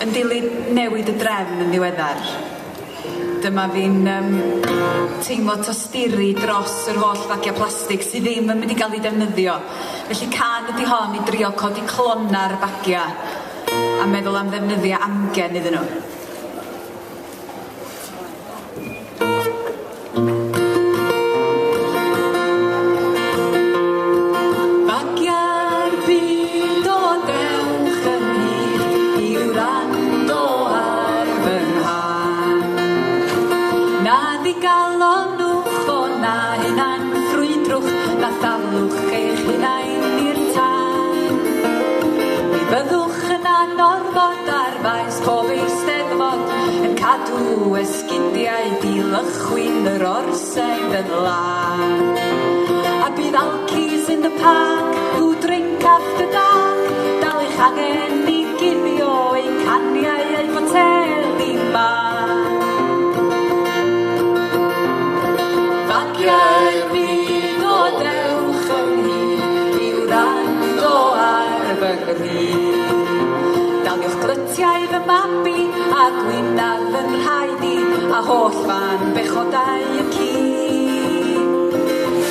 Yn dilyn newid y drefn yn ddiweddar, dyma fi'n teimlo tosturi dros yr holl fagia plastig sydd ddim yn mynd i gael ei defnyddio. Felly can ydi hon i drio codi clona'r bagia a meddwl am ddefnyddio amgen iddyn nhw. Cadw esgidiau dilychwyn yr orsedd yn lan. A bydd alkies in the park, who drink after dark, dal eich angen i guddio eu caniau eu boteli man. Fagiau'r byd o dewch ynghyd i'w rando ar fy nghryd. Daliwch glytiau fy mabi a gwynaf yn rhaid i a holl fan bechodau y ci.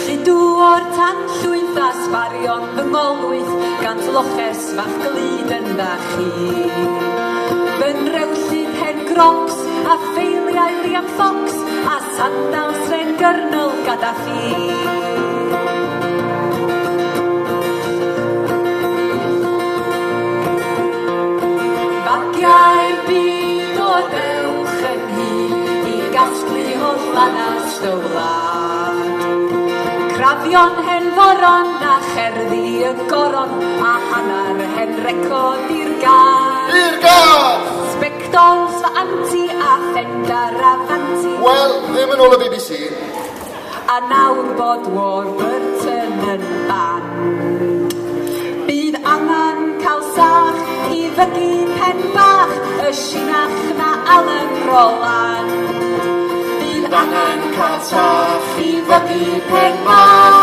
Lludw o'r tan llwyth a sbarion fy ngolwyth gant loches fach glyd yn da chi. Fy'n rewllyd hen grocs a ffeiliau Liam Fox a sandals ren gyrnol Gaddafi. Fagiau'r byd o dewch ynghyd i gasglu holl fanas dy wlad. Crafion hen foron a cherddi y goron a hannar hen recod i'r gad. I'r gad! Spectols fy anti a ffendar a fanti. Wel, ddim yn ôl y BBC. A nawr bod Warburton yn ban. Bydd angen cael sach i fygu pen bach y sinach na Alan Roland. Bydd angen cael sach i fygu pen bach